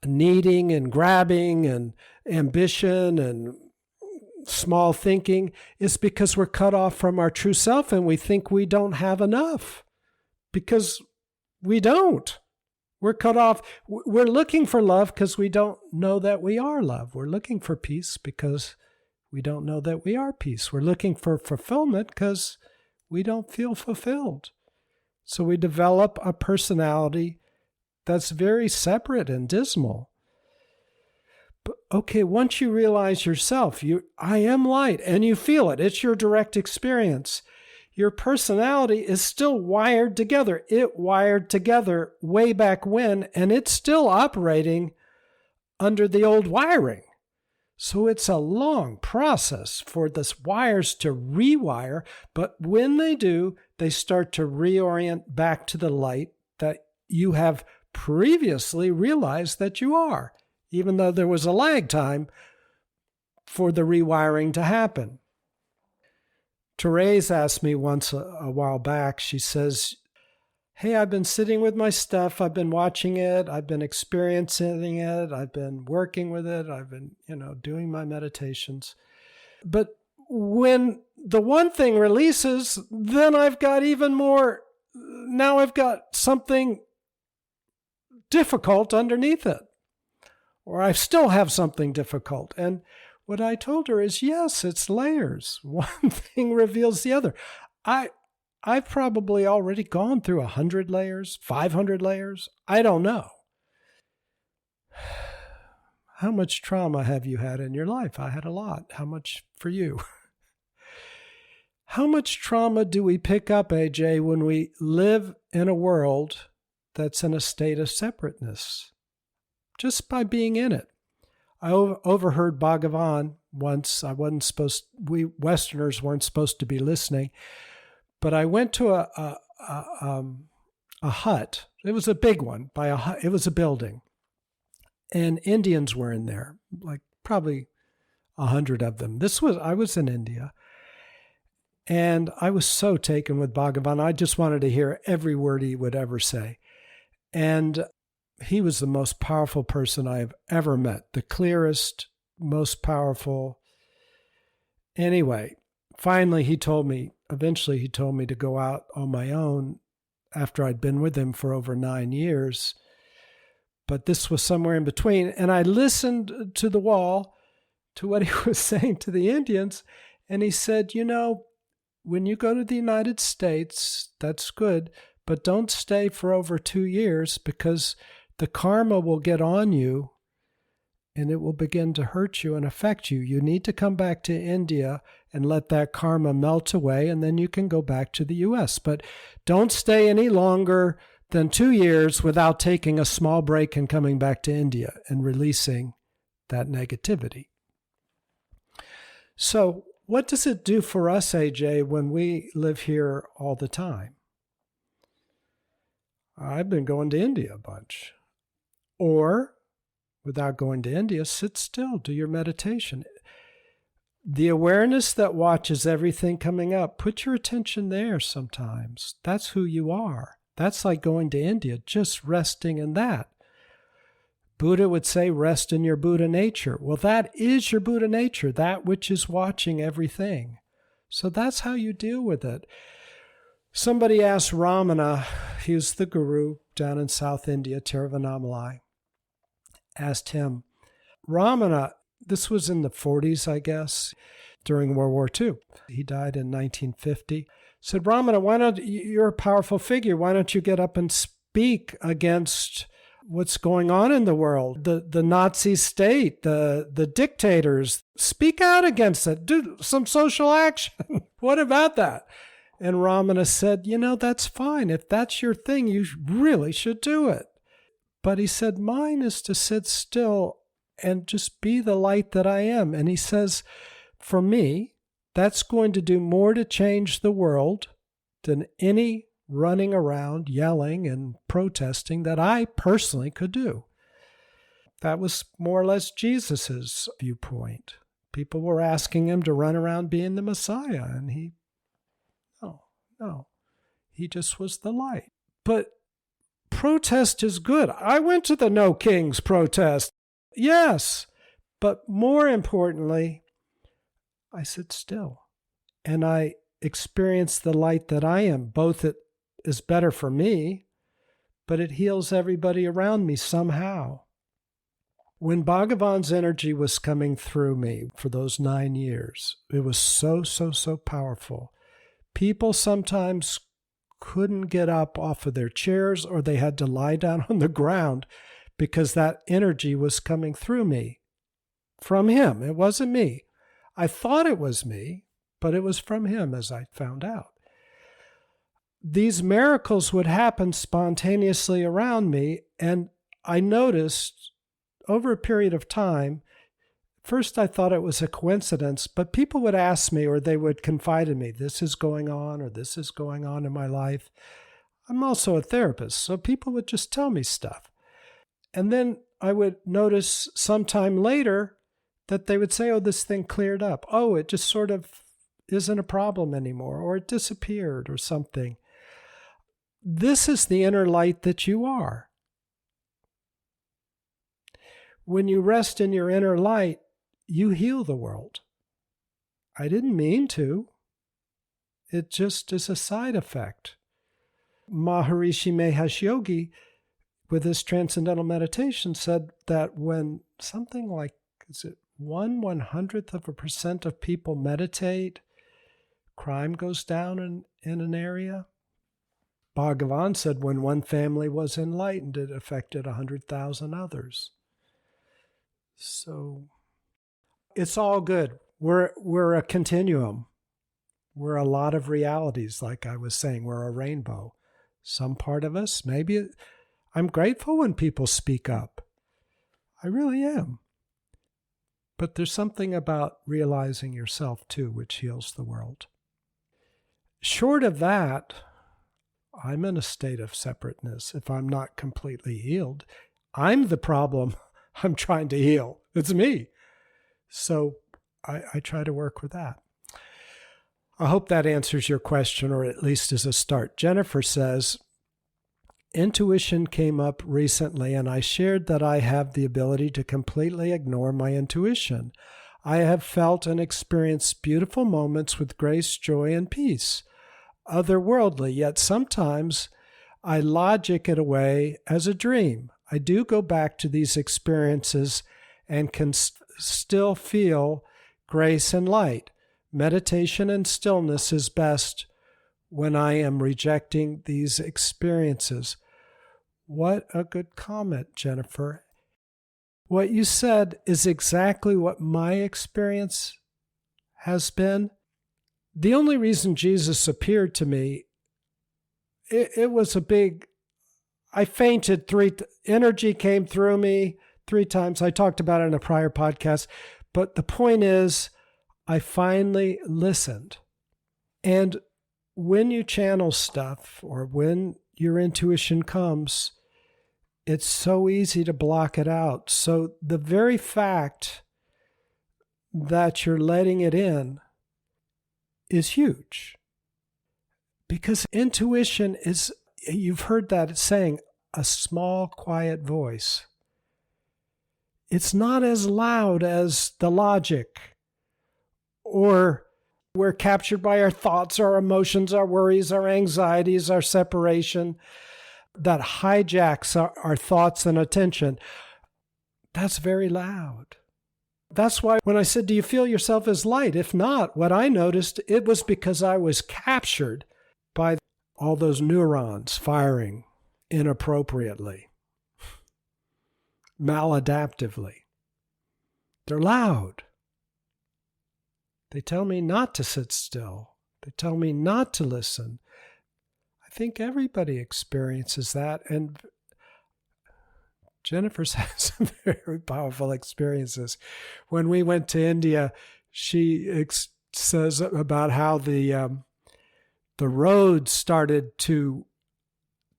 needing and grabbing and ambition and small thinking, is because we're cut off from our true self and we think we don't have enough. Because we don't. We're cut off. We're looking for love because we don't know that we are love. We're looking for peace because we don't know that we are peace. We're looking for fulfillment because we don't feel fulfilled. So we develop a personality that's very separate and dismal. But okay, once you realize yourself, I am light, and you feel it. It's your direct experience. Your personality is still wired together. It wired together way back when, and it's still operating under the old wiring. So it's a long process for the wires to rewire, but when they do, they start to reorient back to the light that you have previously realized that you are, even though there was a lag time for the rewiring to happen. Therese asked me once a while back, she says, hey, I've been sitting with my stuff. I've been watching it. I've been experiencing it. I've been working with it. I've been, doing my meditations. But when the one thing releases, then I've got even more. Now I've got something difficult underneath it. Or I still have something difficult. And what I told her is, yes, it's layers. One thing reveals the other. I've probably already gone through 100 layers, 500 layers. I don't know. How much trauma have you had in your life? I had a lot. How much for you? How much trauma do we pick up, AJ, when we live in a world that's in a state of separateness? Just by being in it. I overheard Bhagavan once. We Westerners weren't supposed to be listening, but I went to a hut. It was a big one. It was a building. And Indians were in there, like probably 100 of them. I was in India. And I was so taken with Bhagavan. I just wanted to hear every word he would ever say. And he was the most powerful person I have ever met. The clearest, most powerful. Anyway, eventually he told me to go out on my own after I'd been with him for over 9 years. But this was somewhere in between. And I listened to the wall, to what he was saying to the Indians. And he said, when you go to the United States, that's good, but don't stay for over 2 years because the karma will get on you and it will begin to hurt you and affect you. You need to come back to India and let that karma melt away, and then you can go back to the U.S. But don't stay any longer than 2 years without taking a small break and coming back to India and releasing that negativity. So, what does it do for us, AJ, when we live here all the time? I've been going to India a bunch. Or, without going to India, sit still, do your meditation. The awareness that watches everything coming up, put your attention there sometimes. That's who you are. That's like going to India, just resting in that. Buddha would say, rest in your Buddha nature. Well, that is your Buddha nature, that which is watching everything. So that's how you deal with it. Somebody asked Ramana, he was the guru down in South India, Tiruvannamalai, asked him, Ramana, this was in the 40s, I guess, during World War II. He died in 1950. Said, Ramana, you're a powerful figure. Why don't you get up and speak against what's going on in the world, the Nazi state, the dictators? Speak out against it. Do some social action. What about that? And Ramana said, that's fine. If that's your thing, you really should do it. But he said, mine is to sit still and just be the light that I am. And he says, for me, that's going to do more to change the world than any running around, yelling and protesting that I personally could do. That was more or less Jesus's viewpoint. People were asking him to run around being the Messiah, and no, he just was the light. But protest is good. I went to the No Kings protest. Yes, but more importantly, I sit still and I experience the light that I am. Both it is better for me, but it heals everybody around me somehow. When Bhagavan's energy was coming through me for those 9 years, it was so powerful. People sometimes couldn't get up off of their chairs, or they had to lie down on the ground because that energy was coming through me. From him. It wasn't me. I thought it was me, but it was from him, as I found out. These miracles would happen spontaneously around me, and I noticed over a period of time, first I thought it was a coincidence, but people would ask me, or they would confide in me, this is going on, or this is going on in my life. I'm also a therapist, so people would just tell me stuff. And then I would notice sometime later that they would say, oh, this thing cleared up. Oh, it just sort of isn't a problem anymore, or it disappeared or something. This is the inner light that you are. When you rest in your inner light, you heal the world. I didn't mean to. It just is a side effect. Maharishi Mahesh Yogi, with his transcendental meditation, said that when something like, 1/100% of people meditate, crime goes down in an area. Bhagavan said when one family was enlightened, it affected 100,000 others. So it's all good. We're a continuum. We're a lot of realities, like I was saying. We're a rainbow. Some part of us, maybe I'm grateful when people speak up. I really am. But there's something about realizing yourself too, which heals the world. Short of that, I'm in a state of separateness if I'm not completely healed. I'm the problem I'm trying to heal. It's me. So I try to work with that. I hope that answers your question, or at least is a start. Jennifer says, intuition came up recently, and I shared that I have the ability to completely ignore my intuition. I have felt and experienced beautiful moments with grace, joy, and peace, otherworldly, yet sometimes I logic it away as a dream. I do go back to these experiences and can still feel grace and light. Meditation and stillness is best when I am rejecting these experiences. What a good comment, Jennifer. What you said is exactly what my experience has been. The only reason Jesus appeared to me, it was a big, I fainted energy came through me 3 times. I talked about it in a prior podcast. But the point is, I finally listened. And when you channel stuff, or when your intuition comes, it's so easy to block it out. So the very fact that you're letting it in is huge. Because intuition is, you've heard that saying, a small, quiet voice. It's not as loud as the logic, or we're captured by our thoughts, our emotions, our worries, our anxieties, our separation that hijacks our thoughts and attention. That's very loud. That's why when I said, do you feel yourself as light? If not, what I noticed, it was because I was captured by all those neurons firing inappropriately, maladaptively. They're loud. They tell me not to sit still. They tell me not to listen. I think everybody experiences that. And Jennifer's had some very powerful experiences. When we went to India, she says about how the road started to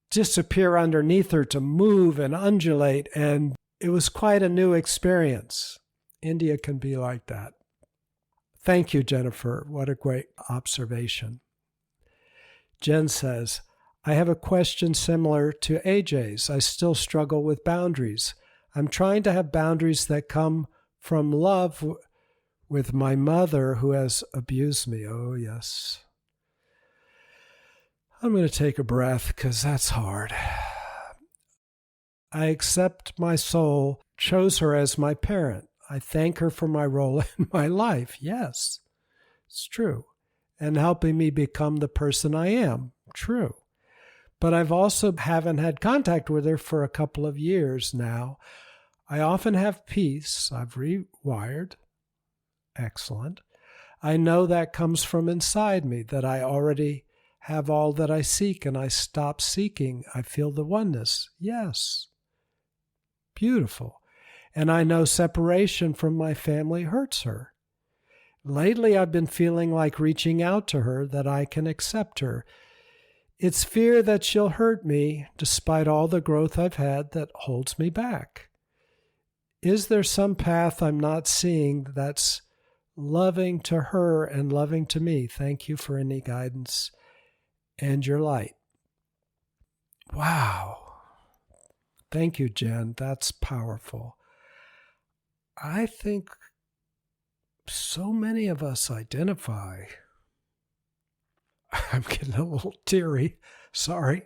disappear underneath her, to move and undulate. And it was quite a new experience. India can be like that. Thank you, Jennifer. What a great observation. Jen says, I have a question similar to AJ's. I still struggle with boundaries. I'm trying to have boundaries that come from love with my mother who has abused me. Oh, yes. I'm going to take a breath because that's hard. I accept my soul chose her as my parent. I thank her for my role in my life. Yes, it's true. And helping me become the person I am. True. But I've also haven't had contact with her for a couple of years now. I often have peace. I've rewired. Excellent. I know that comes from inside me, that I already have all that I seek and I stop seeking. I feel the oneness. Yes. Beautiful. And I know separation from my family hurts her. Lately, I've been feeling like reaching out to her, that I can accept her. It's fear that she'll hurt me, despite all the growth I've had, that holds me back. Is there some path I'm not seeing that's loving to her and loving to me? Thank you for any guidance and your light. Wow. Thank you, Jen. That's powerful. I think so many of us identify. I'm getting a little teary. Sorry.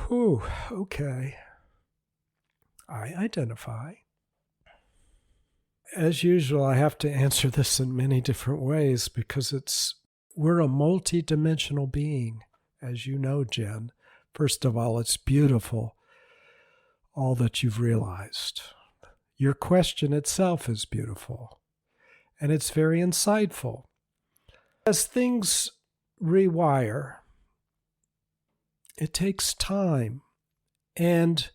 Whew, okay. I identify. As usual, I have to answer this in many different ways because we're a multi-dimensional being, as you know, Jen. First of all, it's beautiful. all that you've realized. Your question itself is beautiful, and it's very insightful. As things rewire, it takes time, and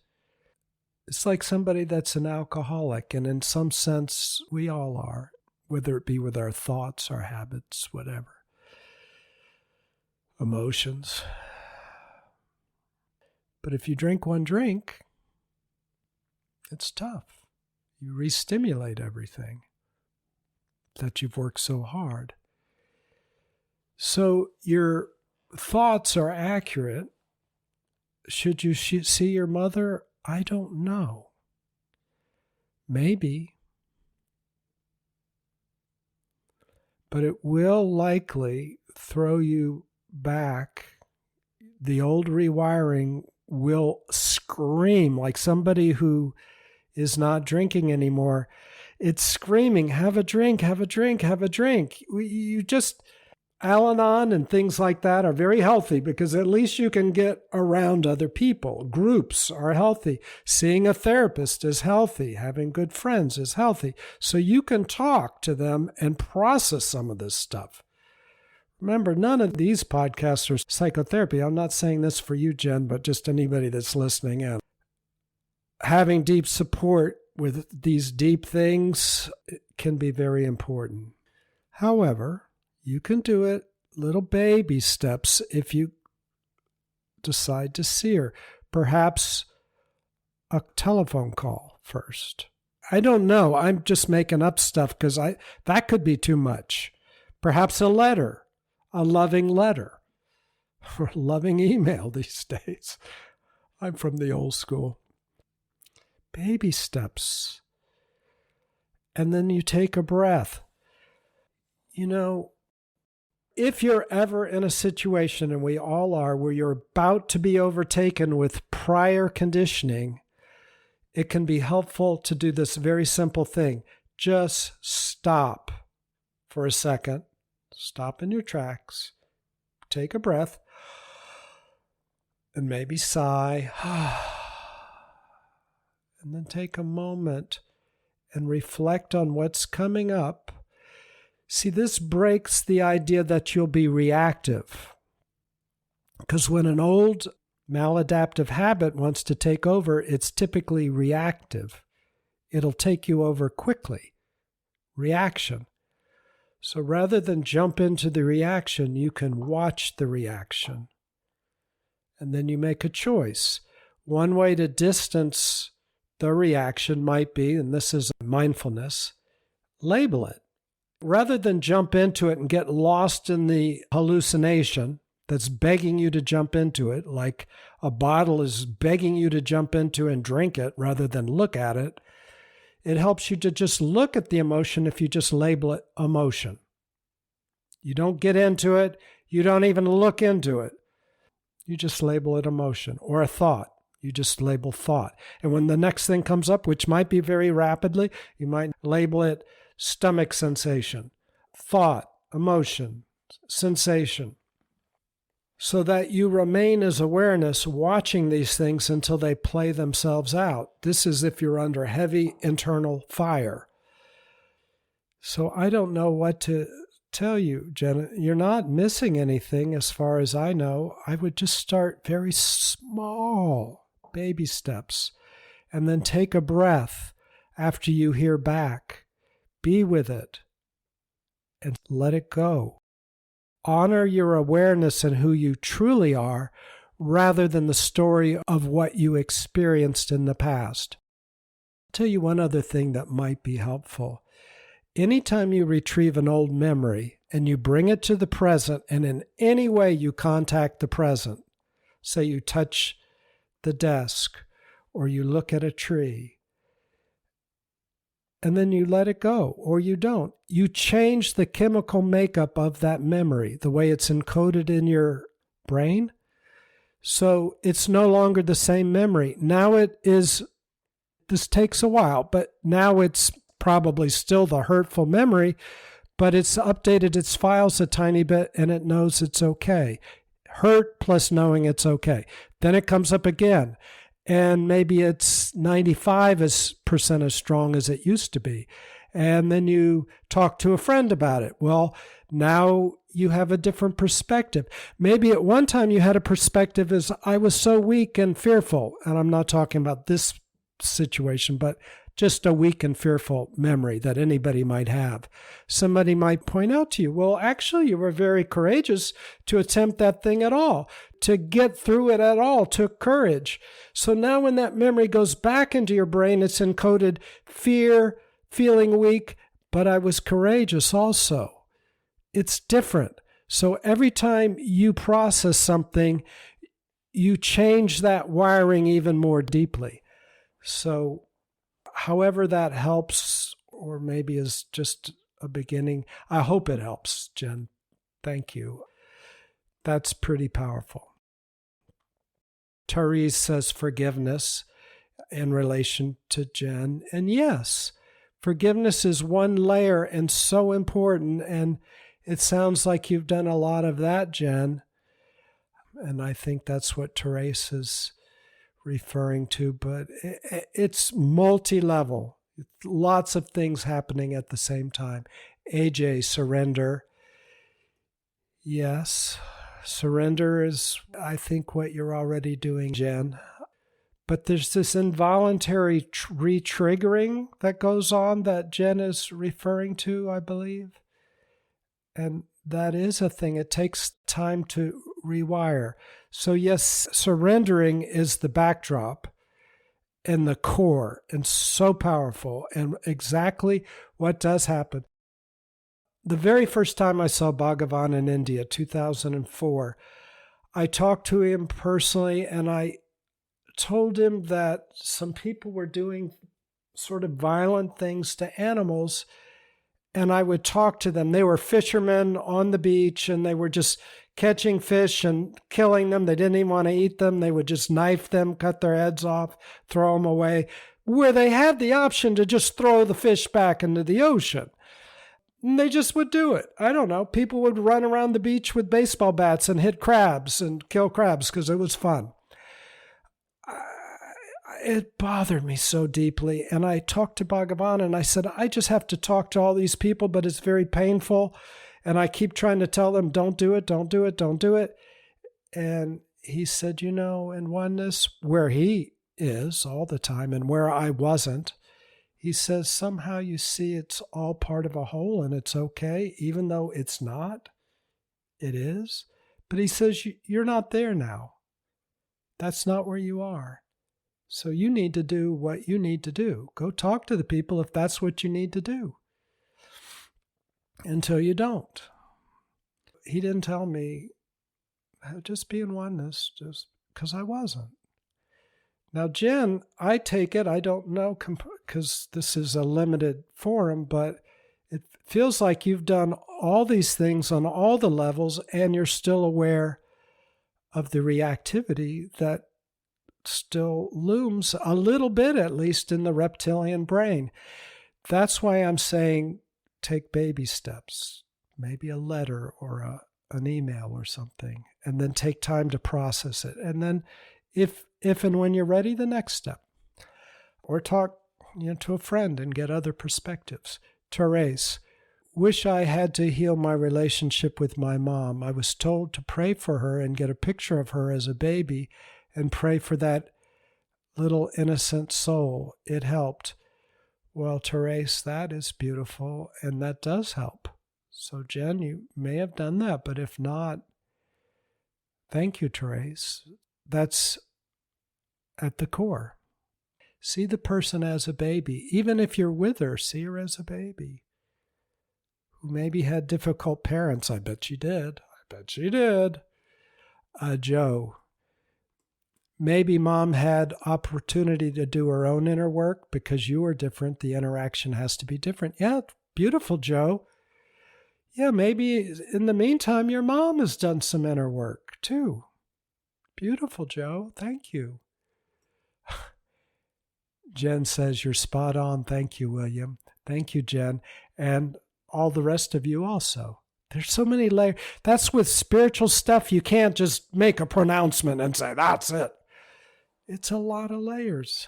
it's like somebody that's an alcoholic, and in some sense, we all are, whether it be with our thoughts, our habits, whatever, emotions. But if you drink one drink, it's tough. You re-stimulate everything that you've worked so hard. So your thoughts are accurate. Should you see your mother? I don't know. Maybe. But it will likely throw you back. The old rewiring will scream like somebody who is not drinking anymore. It's screaming, have a drink, have a drink, have a drink. Al-Anon and things like that are very healthy because at least you can get around other people. Groups are healthy. Seeing a therapist is healthy. Having good friends is healthy. So you can talk to them and process some of this stuff. Remember, none of these podcasts are psychotherapy. I'm not saying this for you, Jen, but just anybody that's listening in. Having deep support with these deep things can be very important. However, you can do it little baby steps if you decide to see her. Perhaps a telephone call first. I don't know. I'm just making up stuff because that could be too much. Perhaps a letter, a loving letter, or a loving email these days. I'm from the old school. Baby steps. And then you take a breath. You know, if you're ever in a situation, and we all are, where you're about to be overtaken with prior conditioning, it can be helpful to do this very simple thing. Just stop for a second. Stop in your tracks. Take a breath. And maybe sigh. And then take a moment and reflect on what's coming up. See, this breaks the idea that you'll be reactive. Because when an old maladaptive habit wants to take over, it's typically reactive. It'll take you over quickly. Reaction. So rather than jump into the reaction, you can watch the reaction. And then you make a choice. One way to distance the reaction might be, and this is mindfulness, label it. Rather than jump into it and get lost in the hallucination that's begging you to jump into it, like a bottle is begging you to jump into and drink it rather than look at it, it helps you to just look at the emotion if you just label it emotion. You don't get into it. You don't even look into it. You just label it emotion. Or a thought. You just label thought. And when the next thing comes up, which might be very rapidly, you might label it stomach sensation, thought, emotion, sensation, so that you remain as awareness watching these things until they play themselves out. This is if you're under heavy internal fire. So I don't know what to tell you, Jenna. You're not missing anything as far as I know. I would just start very small baby steps and then take a breath after you hear back. Be with it and let it go. Honor your awareness and who you truly are rather than the story of what you experienced in the past. I'll tell you one other thing that might be helpful. Anytime you retrieve an old memory and you bring it to the present and in any way you contact the present, say you touch the desk or you look at a tree, and then you let it go, or you don't. You change the chemical makeup of that memory, the way it's encoded in your brain. So it's no longer the same memory. Now it is, this takes a while, but now it's probably still the hurtful memory, but it's updated its files a tiny bit and it knows it's okay. Hurt plus knowing it's okay. Then it comes up again. and maybe it's 95% as strong as it used to be. And then you talk to a friend about it. Well, now you have a different perspective. Maybe at one time you had a perspective as I was so weak and fearful. And I'm not talking about this situation, but just a weak and fearful memory that anybody might have. Somebody might point out to you, well, actually, you were very courageous to attempt that thing at all. To get through it at all took courage. So now when that memory goes back into your brain, it's encoded fear, feeling weak, but I was courageous also. It's different. So every time you process something, you change that wiring even more deeply. So however that helps, or maybe is just a beginning, I hope it helps, Jen. Thank you. That's pretty powerful. Therese says forgiveness in relation to Jen. And yes, forgiveness is one layer and so important. And it sounds like you've done a lot of that, Jen. And I think that's what Therese is referring to, but it's multi-level. Lots of things happening at the same time. AJ, surrender. Yes, surrender is, I think, what you're already doing, Jen. But there's this involuntary re-triggering that goes on that Jen is referring to, I believe. And that is a thing. It takes time to rewire. So yes, surrendering is the backdrop and the core, and so powerful, and exactly what does happen. The very first time I saw Bhagavan in India, 2004, I talked to him personally, and I told him that some people were doing sort of violent things to animals, and I would talk to them. They were fishermen on the beach, and they were just catching fish and killing them. They didn't even want to eat them. They would just knife them, cut their heads off, throw them away, where they had the option to just throw the fish back into the ocean. And they just would do it. I don't know. People would run around the beach with baseball bats and hit crabs and kill crabs because it was fun. It bothered me so deeply. And I talked to Bhagavan and I said, I just have to talk to all these people, but it's very painful. And I keep trying to tell them, don't do it, don't do it, don't do it. And he said, you know, in oneness, where he is all the time and where I wasn't, he says, somehow you see it's all part of a whole and it's okay, even though it's not. It is. But he says, you're not there now. That's not where you are. So you need to do what you need to do. Go talk to the people if that's what you need to do. Until you don't. He didn't tell me, just be in oneness, just because I wasn't. Now, Jen, I take it, I don't know, because this is a limited forum, but it feels like you've done all these things on all the levels, and you're still aware of the reactivity that still looms a little bit, at least in the reptilian brain. That's why I'm saying take baby steps, maybe a letter or an email or something, and then take time to process it. And then if and when you're ready, the next step. Or talk to a friend and get other perspectives. Therese, wish I had to heal my relationship with my mom. I was told to pray for her and get a picture of her as a baby and pray for that little innocent soul. It helped. Well, Therese, that is beautiful, and that does help. So, Jen, you may have done that, but if not, thank you, Therese. That's at the core. See the person as a baby. Even if you're with her, see her as a baby who maybe had difficult parents. I bet she did. Joe, maybe mom had opportunity to do her own inner work because you are different. The interaction has to be different. Yeah, beautiful, Joe. Yeah, maybe in the meantime, your mom has done some inner work too. Beautiful, Joe. Thank you. Jen says, you're spot on. Thank you, William. Thank you, Jen. And all the rest of you also. There's so many layers. That's with spiritual stuff. You can't just make a pronouncement and say, that's it. It's a lot of layers.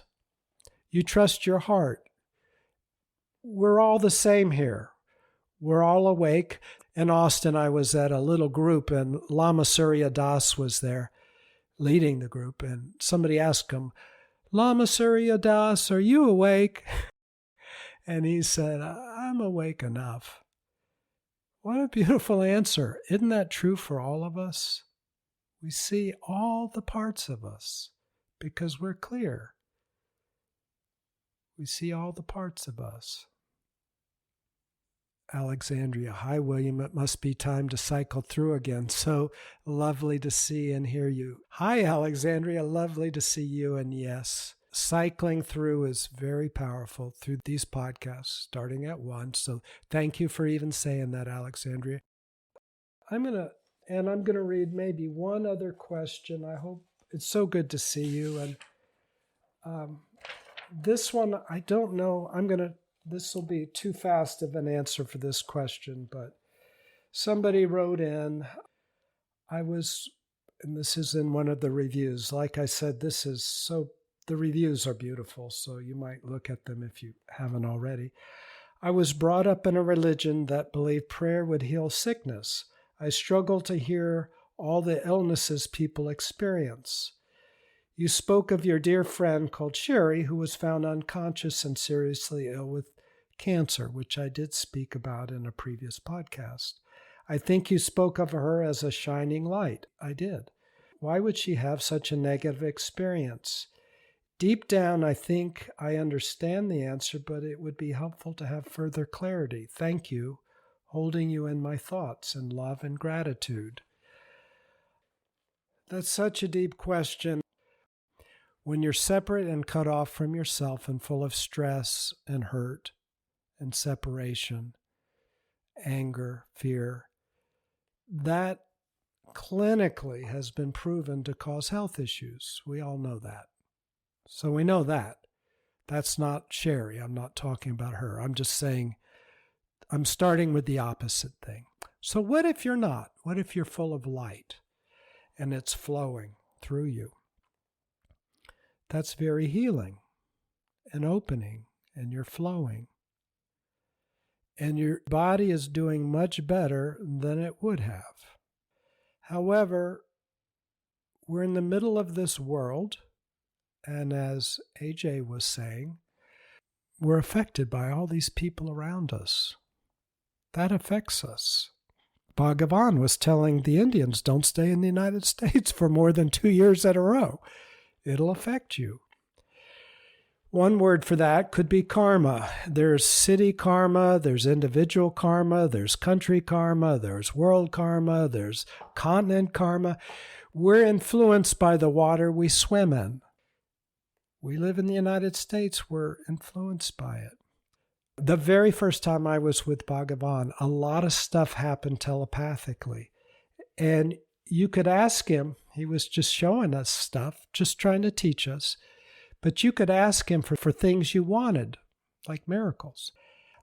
You trust your heart. We're all the same here. We're all awake. In Austin, I was at a little group, and Lama Surya Das was there leading the group, and somebody asked him, Lama Surya Das, are you awake? And he said, I'm awake enough. What a beautiful answer. Isn't that true for all of us? We see all the parts of us because we're clear. We see all the parts of us. Alexandria, hi William, it must be time to cycle through again. So lovely to see and hear you. Hi Alexandria, lovely to see you. And yes, cycling through is very powerful through these podcasts, starting at 1. So thank you for even saying that, Alexandria. I'm going to read maybe one other question. I hope it's so good to see you. And this one, I don't know. This will be too fast of an answer for this question, but somebody wrote in, and this is in one of the reviews. Like I said, the reviews are beautiful, so you might look at them if you haven't already. I was brought up in a religion that believed prayer would heal sickness. I struggle to hear all the illnesses people experience. You spoke of your dear friend called Sherry, who was found unconscious and seriously ill with cancer, which I did speak about in a previous podcast. I think you spoke of her as a shining light. I did. Why would she have such a negative experience? Deep down, I think I understand the answer, but it would be helpful to have further clarity. Thank you. Holding you in my thoughts in love and gratitude. That's such a deep question. When you're separate and cut off from yourself and full of stress and hurt and separation, anger, fear, that clinically has been proven to cause health issues. We all know that. So we know that. That's not Sherry. I'm not talking about her. I'm just saying, I'm starting with the opposite thing. So what if you're not? What if you're full of light and it's flowing through you? That's very healing and opening, and you're flowing. And your body is doing much better than it would have. However, we're in the middle of this world, and as AJ was saying, we're affected by all these people around us. That affects us. Bhagavan was telling the Indians, don't stay in the United States for more than 2 years in a row. It'll affect you. One word for that could be karma. There's city karma, there's individual karma, there's country karma, there's world karma, there's continent karma. We're influenced by the water we swim in. We live in the United States, we're influenced by it. The very first time I was with Bhagavan, a lot of stuff happened telepathically. And you could ask him, he was just showing us stuff, just trying to teach us. But you could ask him for things you wanted, like miracles.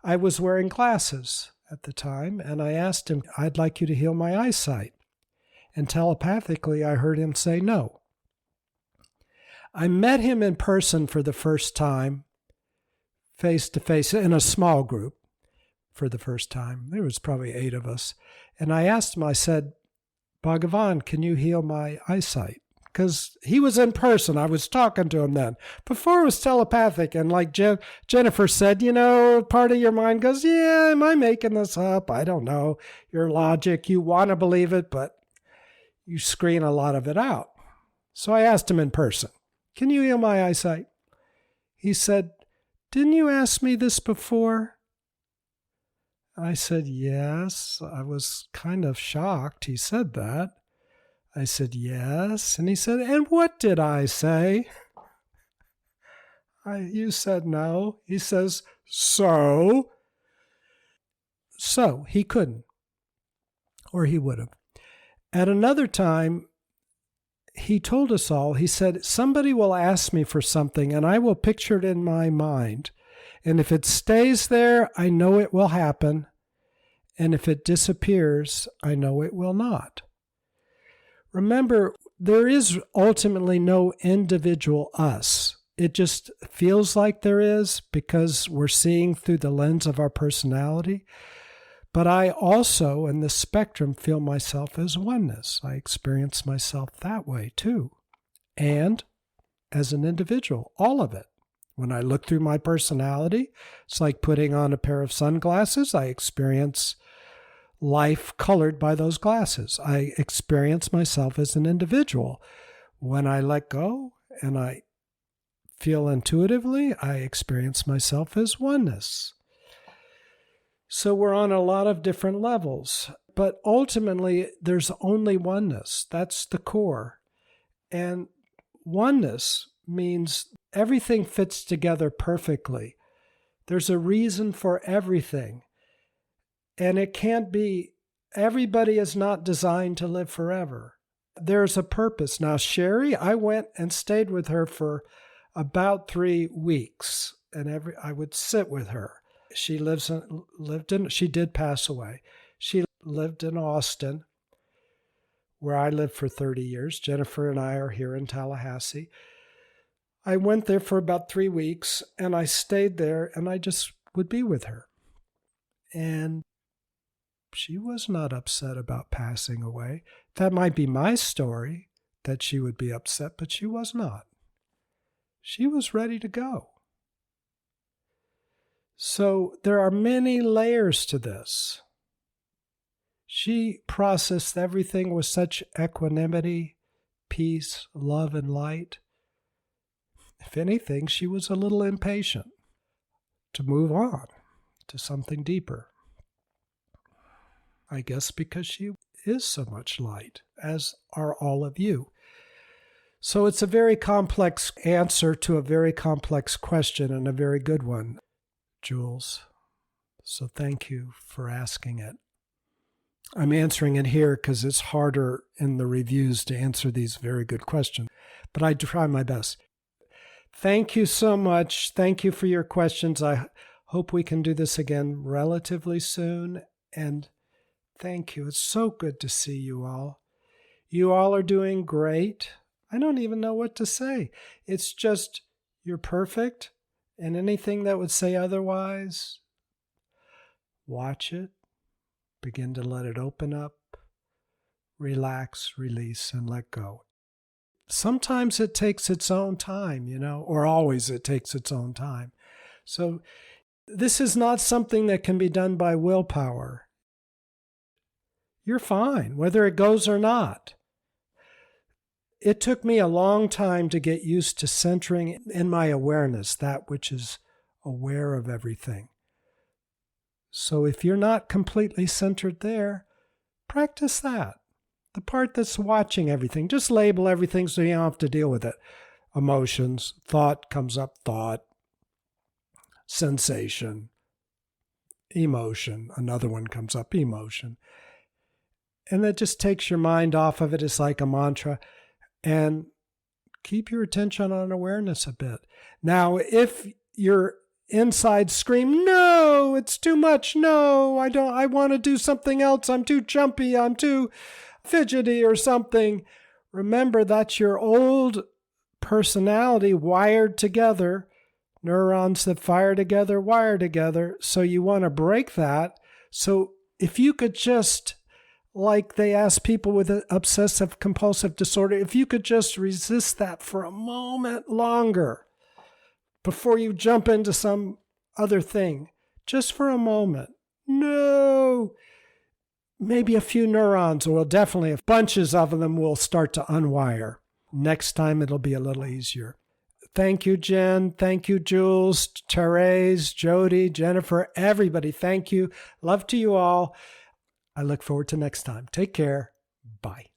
I was wearing glasses at the time, and I asked him, I'd like you to heal my eyesight. And telepathically, I heard him say no. I met him in person for the first time, face to face, in a small group for the first time. There was probably 8 of us. And I asked him, I said, Bhagavan, can you heal my eyesight? Because he was in person. I was talking to him then. Before it was telepathic. And like Jennifer said, part of your mind goes, yeah, am I making this up? I don't know. Your logic, you want to believe it, but you screen a lot of it out. So I asked him in person, can you heal my eyesight? He said, didn't you ask me this before? I said, yes. I was kind of shocked he said that. I said, yes. And he said, and what did I say? You said no. He says, so? So he couldn't, or he would have. At another time, he told us all, he said, somebody will ask me for something and I will picture it in my mind. And if it stays there, I know it will happen. And if it disappears, I know it will not. Remember, there is ultimately no individual us. It just feels like there is because we're seeing through the lens of our personality. But I also, in the spectrum, feel myself as oneness. I experience myself that way too. And as an individual, all of it. When I look through my personality, it's like putting on a pair of sunglasses. I experience life colored by those glasses. I experience myself as an individual. When I let go and I feel intuitively, I experience myself as oneness. So we're on a lot of different levels, but ultimately there's only oneness. That's the core. And oneness means everything fits together perfectly. There's a reason for everything. And it can't be, everybody is not designed to live forever. There's a purpose. Now, Sherry, I went and stayed with her for about 3 weeks, and I would sit with her. She she did pass away. She lived in Austin, where I lived for 30 years. Jennifer and I are here in Tallahassee. I went there for about 3 weeks, and I stayed there, and I just would be with her. And she was not upset about passing away. That might be my story, that she would be upset, but she was not. She was ready to go. So there are many layers to this. She processed everything with such equanimity, peace, love, and light. If anything, she was a little impatient to move on to something deeper. I guess because she is so much light, as are all of you. So it's a very complex answer to a very complex question, and a very good one, Jules. So thank you for asking it. I'm answering it here because it's harder in the reviews to answer these very good questions, but I try my best. Thank you so much. Thank you for your questions. I hope we can do this again relatively soon. And thank you. It's so good to see you all. You all are doing great. I don't even know what to say. It's just, you're perfect. And anything that would say otherwise, watch it. Begin to let it open up. Relax, release, and let go. Sometimes it takes its own time, or always it takes its own time. So this is not something that can be done by willpower. You're fine, whether it goes or not. It took me a long time to get used to centering in my awareness, that which is aware of everything. So if you're not completely centered there, practice that. The part that's watching everything. Just label everything so you don't have to deal with it. Emotions, thought comes up, thought, sensation, emotion, another one comes up, emotion. And that just takes your mind off of it. It's like a mantra. And keep your attention on awareness a bit. Now, if your inside scream, no, it's too much, no, I want to do something else, I'm too jumpy, I'm too fidgety or something, remember that's your old personality wired together. Neurons that fire together, wire together. So you want to break that. So if you could just, like they ask people with an obsessive compulsive disorder, if you could just resist that for a moment longer before you jump into some other thing, just for a moment. No. Maybe a few neurons, or definitely bunches of them will start to unwire. Next time it'll be a little easier. Thank you, Jen. Thank you, Jules, Therese, Jody, Jennifer, everybody. Thank you. Love to you all. I look forward to next time. Take care. Bye.